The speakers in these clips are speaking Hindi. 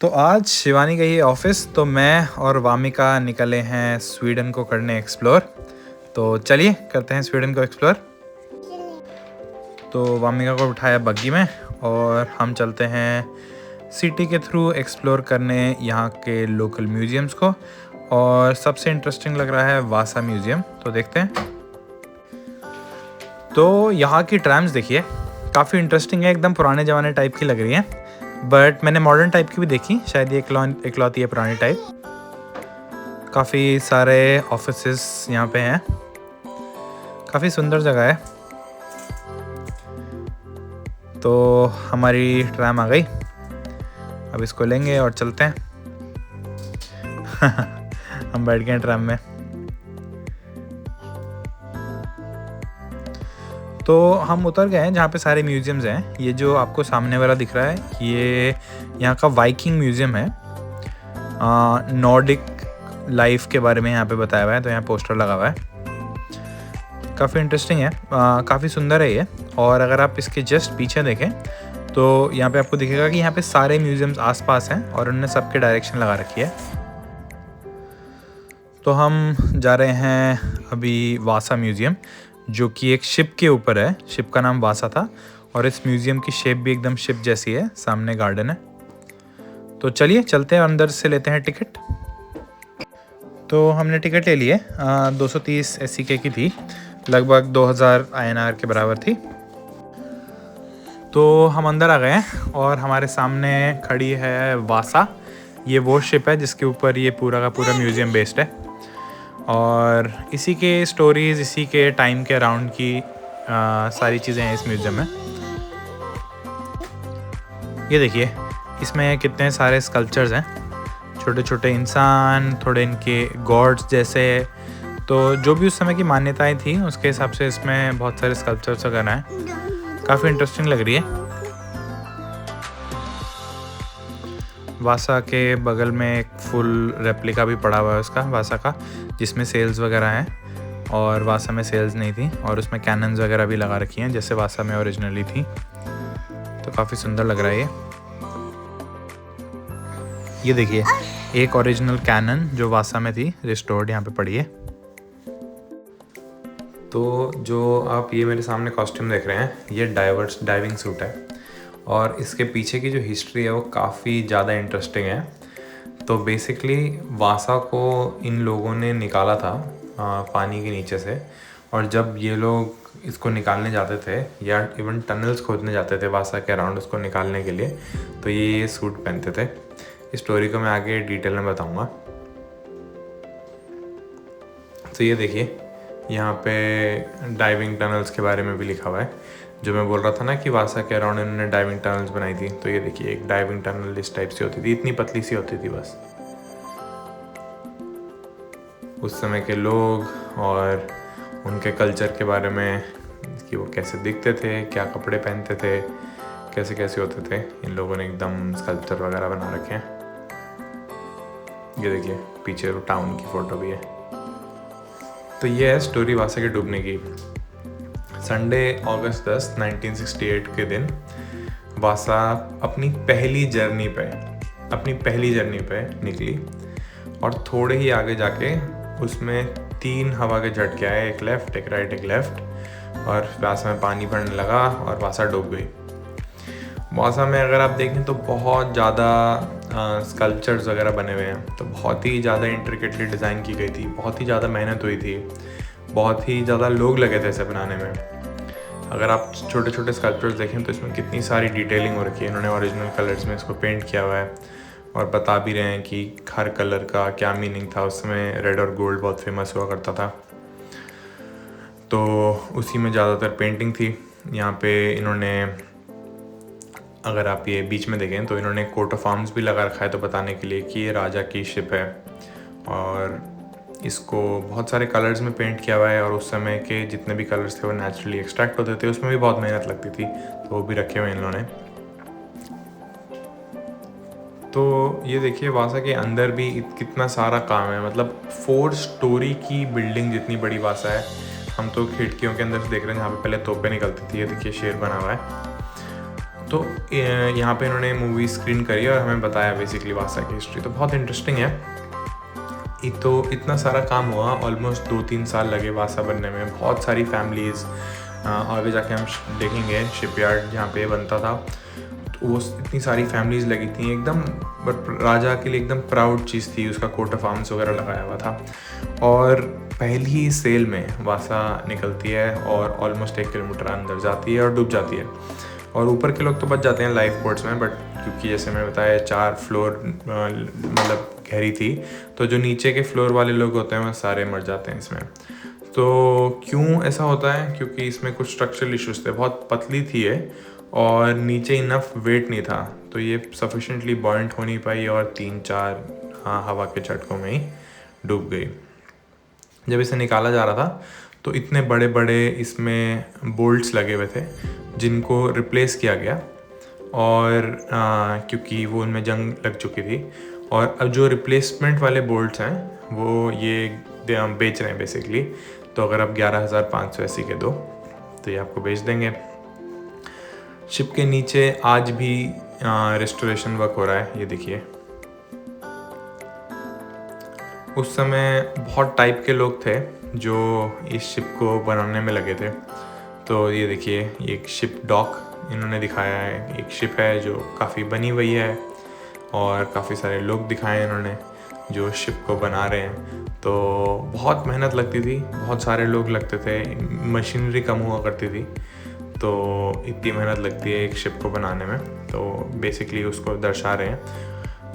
तो आज शिवानी गई है ऑफिस, तो मैं और वामिका निकले हैं स्वीडन को करने एक्सप्लोर। तो चलिए करते हैं स्वीडन को एक्सप्लोर। तो वामिका को उठाया बग्गी में और हम चलते हैं सिटी के थ्रू एक्सप्लोर करने यहाँ के लोकल म्यूजियम्स को। और सबसे इंटरेस्टिंग लग रहा है वासा म्यूजियम, तो देखते हैं। तो यहाँ की ट्रैम्स देखिए, काफ़ी इंटरेस्टिंग है, एकदम पुराने ज़माने टाइप की लग रही है। बट मैंने मॉडर्न टाइप की भी देखी, शायद ये इकलौती है पुरानी टाइप। काफ़ी सारे ऑफिसेस यहाँ पे हैं, काफ़ी सुंदर जगह है। तो हमारी ट्रैम आ गई, अब इसको लेंगे और चलते हैं। हम बैठ गए ट्रैम में। तो हम उतर गए हैं जहाँ पे सारे म्यूजियम्स हैं। ये जो आपको सामने वाला दिख रहा है, ये यहाँ का वाइकिंग म्यूजियम है। नॉर्डिक लाइफ के बारे में यहाँ पे बताया हुआ है, तो यहाँ पोस्टर लगा हुआ है। काफ़ी इंटरेस्टिंग है, काफ़ी सुंदर है ये। और अगर आप इसके जस्ट पीछे देखें तो यहाँ पे आपको दिखेगा कि यहाँ पे सारे म्यूजियम्स आसपास हैं और उन्होंने सबके डायरेक्शन लगा रखी है। तो हम जा रहे हैं अभी वासा म्यूज़ियम, जो कि एक शिप के ऊपर है। शिप का नाम वासा था और इस म्यूज़ियम की शेप भी एकदम शिप जैसी है। सामने गार्डन है, तो चलिए चलते हैं, अंदर से लेते हैं टिकट। तो हमने टिकट ले लिए, 230 SEK की थी, लगभग 2000 INR के बराबर थी। तो हम अंदर आ गए हैं और हमारे सामने खड़ी है वासा। ये वो शिप है जिसके ऊपर ये पूरा का पूरा म्यूज़ियम बेस्ड है और इसी के स्टोरीज़, इसी के टाइम के अराउंड की सारी चीज़ें हैं इस म्यूज़ियम में। ये देखिए, इसमें कितने सारे स्कल्पचर्स हैं, छोटे छोटे इंसान, थोड़े इनके गॉड्स जैसे। तो जो भी उस समय की मान्यताएं थी उसके हिसाब से इसमें बहुत सारे स्कल्पचर्स वगैरह हैं। काफ़ी इंटरेस्टिंग लग रही है। वासा के बगल में एक फुल रेप्लिका भी पड़ा हुआ है उसका, वासा का, जिसमें सेल्स वगैरह हैं और वासा में सेल्स नहीं थी। और उसमें कैनन्स वगैरह भी लगा रखी हैं जैसे वासा में ओरिजिनली थी। तो काफ़ी सुंदर लग रहा है ये देखिए, एक ओरिजिनल कैनन जो वासा में थी रिस्टोर्ड यहाँ पे पड़ी है। तो जो आप ये मेरे सामने कॉस्ट्यूम देख रहे हैं, ये डाइविंग सूट है और इसके पीछे की जो हिस्ट्री है वो काफ़ी ज़्यादा इंटरेस्टिंग है। तो बेसिकली वासा को इन लोगों ने निकाला था पानी के नीचे से, और जब ये लोग इसको निकालने जाते थे या इवन टनल्स खोदने जाते थे वासा के अराउंड उसको निकालने के लिए, तो ये सूट पहनते थे। इस स्टोरी को मैं आगे डिटेल में बताऊँगा। तो ये देखिए, यहाँ पे डाइविंग टनल्स के बारे में भी लिखा हुआ है, जो मैं बोल रहा था ना कि वासा के अराउंड इन्होंने डाइविंग टनल्स बनाई थी। तो ये देखिए, एक डाइविंग टनल इस टाइप से होती थी, इतनी पतली सी होती थी बस। उस समय के लोग और उनके कल्चर के बारे में कि वो कैसे दिखते थे, क्या कपड़े पहनते थे, कैसे कैसे होते थे, इन लोगों ने एकदम स्कल्पचर वगैरह बना रखे हैं। ये देखिए, पीछे टाउन की फ़ोटो भी है। तो ये है स्टोरी वासा के डूबने की। संडे अगस्त 10, 1968 के दिन वासा अपनी पहली जर्नी पे निकली और थोड़े ही आगे जाके उसमें 3 हवा के झटके आए, एक लेफ़्ट, एक राइट, एक लेफ़्ट, और वासा में पानी भरने लगा और वासा डूब गई। वासा में अगर आप देखें तो बहुत ज़्यादा स्कल्पचर्स वगैरह बने हुए हैं, तो बहुत ही ज़्यादा इंट्रिकेटली डिज़ाइन की गई थी, बहुत ही ज़्यादा मेहनत हुई थी, बहुत ही ज़्यादा लोग लगे थे इसे बनाने में। अगर आप छोटे छोटे स्कल्पचर्स देखें तो इसमें कितनी सारी डिटेलिंग हो रखी है। इन्होंने ओरिजिनल कलर्स में इसको पेंट किया हुआ है और बता भी रहे हैं कि हर कलर का क्या मीनिंग था। उस समय रेड और गोल्ड बहुत फेमस हुआ करता था, तो उसी में ज़्यादातर पेंटिंग थी। यहाँ पे इन्होंने, अगर आप ये बीच में देखें तो इन्होंने कोट ऑफ आर्म्स भी लगा रखा है, तो बताने के लिए कि ये राजा की शिप है। और इसको बहुत सारे कलर्स में पेंट किया हुआ है और उस समय के जितने भी कलर्स थे वो नेचुरली एक्सट्रैक्ट होते थे, उसमें भी बहुत मेहनत लगती थी, तो वो भी रखे हुए इन लोगों ने। तो ये देखिए, वासा के अंदर भी कितना सारा काम है, मतलब 4 स्टोरी की बिल्डिंग जितनी बड़ी वासा है। हम तो खिड़कियों के अंदर से देख रहे हैं जहाँ पे पहले तोपें निकलती थी। ये देखिए, शेर बना हुआ है। तो यहाँ पे इन्होंने मूवी स्क्रीन करी और हमें बताया बेसिकली वासा की हिस्ट्री। तो बहुत इंटरेस्टिंग है। एक तो इतना सारा काम हुआ, ऑलमोस्ट 2-3 साल लगे वासा बनने में। बहुत सारी फैमिलीज़, आगे जाके हम देखेंगे शिपयार्ड जहाँ पे बनता था, तो वो इतनी सारी फैमिलीज़ लगी थी एकदम। बट राजा के लिए एकदम प्राउड चीज़ थी, उसका कोट ऑफ आर्म्स वगैरह लगाया हुआ था। और पहली ही सेल में वासा निकलती है और ऑलमोस्ट 1 किलोमीटर अंदर जाती है और डूब जाती है। और ऊपर के लोग तो बच जाते हैं लाइफ बोट्स में, बट क्योंकि जैसे मैं बताया 4 फ्लोर मतलब गहरी थी, तो जो नीचे के फ्लोर वाले लोग होते हैं वो सारे मर जाते हैं इसमें। तो क्यों ऐसा होता है? क्योंकि इसमें कुछ स्ट्रक्चरल इश्यूज थे, बहुत पतली थी ये और नीचे इनफ वेट नहीं था, तो ये सफिशेंटली बॉइंट हो नहीं पाई और 3-4 हवा के झटकों में ही डूब गई। जब इसे निकाला जा रहा था तो इतने बड़े बड़े इसमें बोल्ट्स लगे हुए थे जिनको रिप्लेस किया गया, और क्योंकि वो उनमें जंग लग चुकी थी। और अब जो रिप्लेसमेंट वाले बोल्ट्स हैं वो ये बेच रहे हैं बेसिकली। तो अगर आप 11,580 के दो तो ये आपको बेच देंगे। शिप के नीचे आज भी रेस्टोरेशन वर्क हो रहा है, ये देखिए। उस समय बहुत टाइप के लोग थे जो इस शिप को बनाने में लगे थे। तो ये देखिए, एक शिप डॉक इन्होंने दिखाया है। एक शिप है जो काफ़ी बनी हुई है और काफ़ी सारे लोग दिखाए हैं इन्होंने जो शिप को बना रहे हैं। तो बहुत मेहनत लगती थी, बहुत सारे लोग लगते थे, मशीनरी कम हुआ करती थी, तो इतनी मेहनत लगती है एक शिप को बनाने में। तो बेसिकली उसको दर्शा रहे हैं।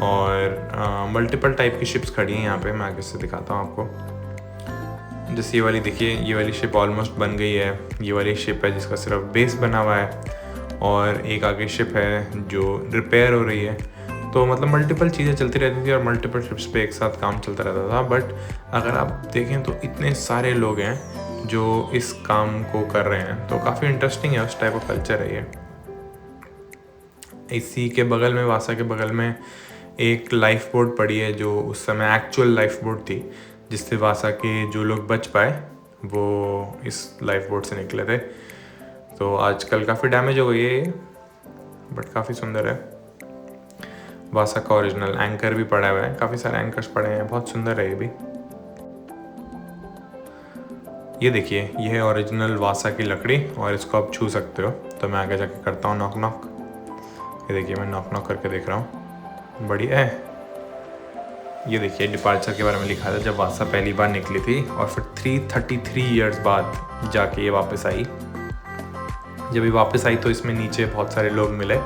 और मल्टीपल टाइप की शिप्स खड़ी हैं यहाँ पे, मैं आगे से दिखाता हूँ आपको। जैसे ये वाली देखिए, ये वाली शिप ऑलमोस्ट बन गई है। ये वाली शिप है जिसका सिर्फ बेस बना हुआ है, और एक आगे शिप है जो रिपेयर हो रही है। तो मतलब मल्टीपल चीज़ें चलती रहती थी और मल्टीपल शिप्स पे एक साथ काम चलता रहता था। बट अगर आप देखें तो इतने सारे लोग हैं जो इस काम को कर रहे हैं, तो काफ़ी इंटरेस्टिंग है, उस टाइप का कल्चर है ये। इसी के बगल में, वासा के बगल में एक लाइफ बोट पड़ी है जो उस समय एक्चुअल लाइफ बोट थी, जिससे वासा के जो लोग बच पाए वो इस लाइफ बोट से निकले थे। तो आजकल काफ़ी डैमेज हो गई है ये, बट काफ़ी सुंदर है। वासा का ओरिजिनल एंकर भी पड़ा हुआ है, काफ़ी सारे एंकर्स पड़े हैं, बहुत सुंदर है ये भी। ये देखिए, ये है ओरिजिनल वासा की लकड़ी और इसको आप छू सकते हो। तो मैं आगे जाके करता हूँ नॉक नॉक। ये देखिए, मैं नॉक नॉक करके देख रहा हूँ, बढ़िया है। ये देखिए, डिपार्चर के बारे में लिखा था, जब वासा पहली बार निकली थी और फिर 333 ईयर्स बाद जाके ये वापस आई। जब ये वापस आई तो इसमें नीचे बहुत सारे लोग मिले,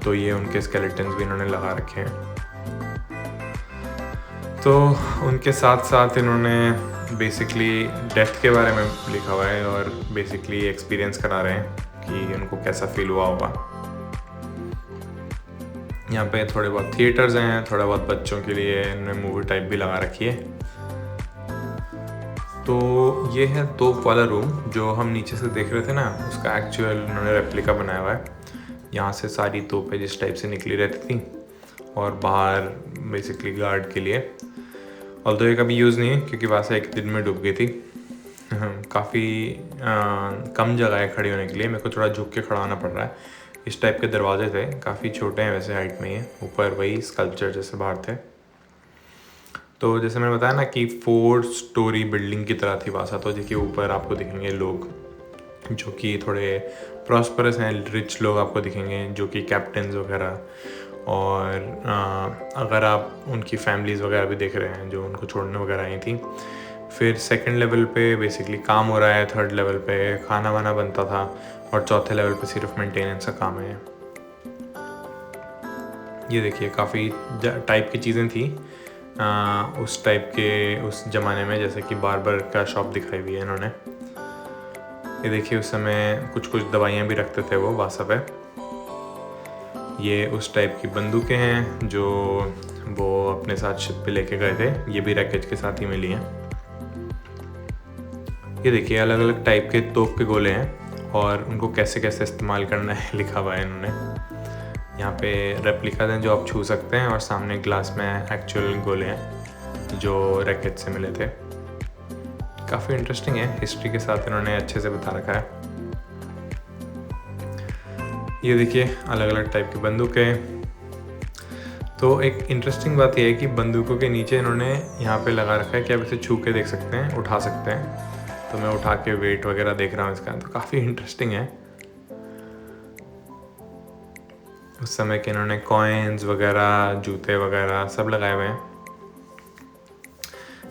तो ये उनके स्केलेटन्स भी इन्होंने लगा रखे हैं। तो उनके साथ साथ इन्होंने बेसिकली डेथ के बारे में लिखा हुआ है और बेसिकली एक्सपीरियंस करा रहे हैं कि उनको कैसा फील हुआ होगा। यहाँ पे थोड़े बहुत थिएटर्स हैं, थोड़ा बहुत बच्चों के लिए इन्होंने मूवी टाइप भी लगा रखी है। तो ये है तोप वाला रूम जो हम नीचे से देख रहे थे ना, उसका एक्चुअल इन्होंने रेप्लिका बनाया हुआ है। यहाँ से सारी तोपें जिस टाइप से निकली रहती थी, और बाहर बेसिकली गार्ड के लिए। ऑल्दो ये कभी यूज़ नहीं है क्योंकि वासा एक दिन में डूब गई थी। काफ़ी कम जगह है खड़ी होने के लिए, मेरे को थोड़ा झुक के खड़ा होना पड़ रहा है। इस टाइप के दरवाजे थे, काफ़ी छोटे हैं वैसे हाइट में ये, ऊपर वही स्कल्पचर जैसे बाहर थे। तो जैसे मैंने बताया ना कि 4 स्टोरी बिल्डिंग की तरह थी वासा। तो देखिए, ऊपर आपको दिखेंगे लोग जो कि थोड़े प्रॉस्परस हैं, रिच लोग आपको दिखेंगे जो कि कैप्टन्स वगैरह, और अगर आप उनकी फैमिलीज़ वगैरह भी देख रहे हैं जो उनको छोड़ने वगैरह आई थी। फिर सेकंड लेवल पे बेसिकली काम हो रहा है, थर्ड लेवल पे खाना वाना बनता था, और चौथे लेवल पे सिर्फ मेंटेनेंस का काम है। ये देखिए, काफ़ी टाइप की चीज़ें थी उस टाइप के उस ज़माने में, जैसे कि बार्बर का शॉप दिखाई हुई है इन्होंने। ये देखिए, उस समय कुछ कुछ दवाइयाँ भी रखते थे वो वासा पे। ये उस टाइप की बंदूकें हैं जो वो अपने साथ शिप पे लेके गए थे, ये भी रैकेज के साथ ही मिली हैं। ये देखिए, अलग अलग टाइप के तोप के गोले हैं और उनको कैसे कैसे इस्तेमाल करना है लिखा हुआ है इन्होंने। यहाँ पे रेप्लिका हैं जो आप छू सकते हैं, और सामने ग्लास में एक्चुअल गोले हैं जो रैकेज से मिले थे। काफ़ी इंटरेस्टिंग है, हिस्ट्री के साथ इन्होंने अच्छे से बता रखा है। ये देखिए अलग अलग टाइप की बंदूकें। तो एक इंटरेस्टिंग बात यह है कि बंदूकों के नीचे इन्होंने यहाँ पे लगा रखा है कि आप इसे छू के देख सकते हैं, उठा सकते हैं। तो मैं उठा के वेट वगैरह देख रहा हूँ इसका, तो काफ़ी इंटरेस्टिंग है। उस समय के इन्होंने कॉइन्स वगैरह, जूते वगैरह सब लगाए हुए हैं।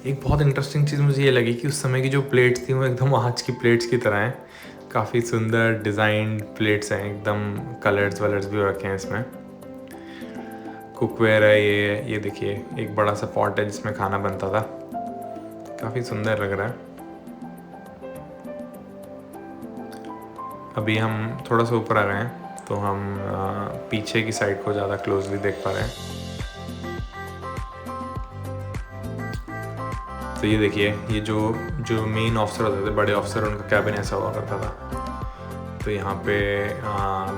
एक बहुत इंटरेस्टिंग चीज़ मुझे ये लगी कि उस समय की जो प्लेट्स थी वो एकदम आज की प्लेट्स की तरह हैं। काफ़ी सुंदर डिज़ाइंड प्लेट्स हैं, एकदम कलर्स वलर्स भी रखे हैं इसमें। कुकवेयर है ये देखिए, एक बड़ा सा पॉट है जिसमें खाना बनता था, काफ़ी सुंदर लग रहा है। अभी हम थोड़ा सा ऊपर आ गए हैं तो हम पीछे की साइड को ज़्यादा क्लोजली देख पा रहे हैं। तो ये देखिए, ये जो मेन ऑफिसर होते थे, बड़े ऑफिसर, उनका कैबिन ऐसा हुआ करता था। तो यहाँ पे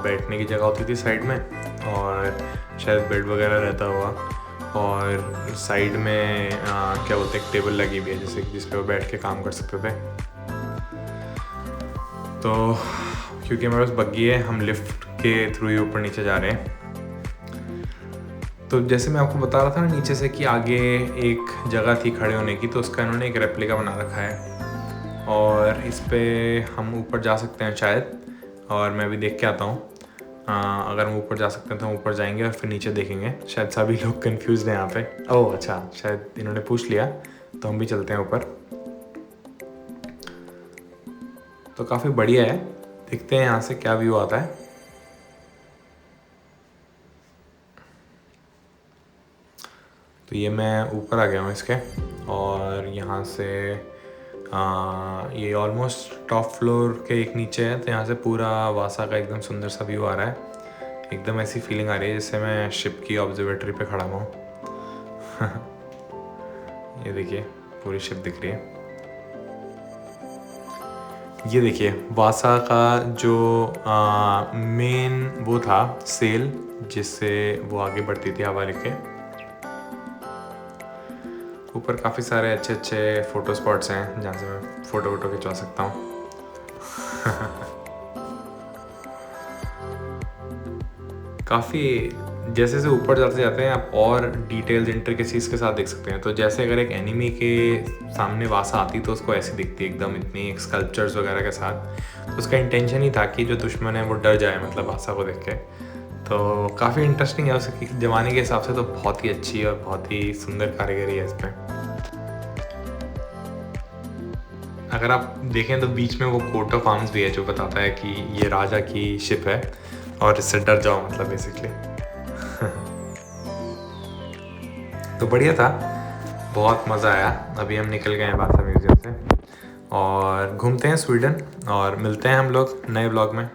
बैठने की जगह होती थी साइड में, और शायद बेड वगैरह रहता हुआ, और साइड में क्या बोलते हैं, एक टेबल लगी हुई है जैसे जिस पे वो बैठ के काम कर सकते थे। तो क्योंकि हमारे पास बग्गी है, हम लिफ्ट के थ्रू ही ऊपर नीचे जा रहे हैं। तो जैसे मैं आपको बता रहा था ना नीचे से कि आगे एक जगह थी खड़े होने की, तो उसका इन्होंने एक रेप्लिका बना रखा है, और इस पे हम ऊपर जा सकते हैं शायद। और मैं भी देख के आता हूँ, अगर हम ऊपर जा सकते हैं तो हम ऊपर जाएंगे और फिर नीचे देखेंगे। शायद सभी लोग कंफ्यूज हैं यहाँ पे। ओह अच्छा, शायद इन्होंने पूछ लिया, तो हम भी चलते हैं ऊपर। तो काफ़ी बढ़िया है, देखते हैं यहाँ से क्या व्यू आता है। तो ये मैं ऊपर आ गया हूँ इसके, और यहाँ से ये ऑलमोस्ट टॉप फ्लोर के एक नीचे है, तो यहाँ से पूरा वासा का एकदम सुंदर सा व्यू आ रहा है। एकदम ऐसी फीलिंग आ रही है जैसे मैं शिप की ऑब्जर्वेटरी पे खड़ा हूँ। ये देखिए पूरी शिप दिख रही है। ये देखिए वासा का जो मेन वो था सेल, जिससे वो आगे बढ़ती थी हवा लेके। ऊपर काफ़ी सारे अच्छे अच्छे फ़ोटो स्पॉट्स हैं जहाँ से मैं फ़ोटो खिंचवा सकता हूँ। काफ़ी जैसे जैसे ऊपर जाते जाते हैं आप और डिटेल्स इंट्रिकेसीज के साथ देख सकते हैं। तो जैसे अगर एक एनिमी के सामने वासा आती तो उसको ऐसी दिखती एकदम, इतनी स्कल्पचर्स वगैरह के साथ। तो उसका इंटेंशन ही था कि जो दुश्मन है वो डर जाए, मतलब वासा को देख के। तो काफ़ी इंटरेस्टिंग है, उसके ज़माने के हिसाब से तो बहुत ही अच्छी और बहुत ही सुंदर कारीगरी है इसमें। अगर आप देखें तो बीच में वो कोट ऑफ आर्म्स भी है जो बताता है कि ये राजा की शिप है और इससे डर जाओ, मतलब बेसिकली। तो बढ़िया था, बहुत मज़ा आया। अभी हम निकल गए हैं वासा म्यूज़ियम से और घूमते हैं स्वीडन, और मिलते हैं हम लोग नए ब्लॉग में।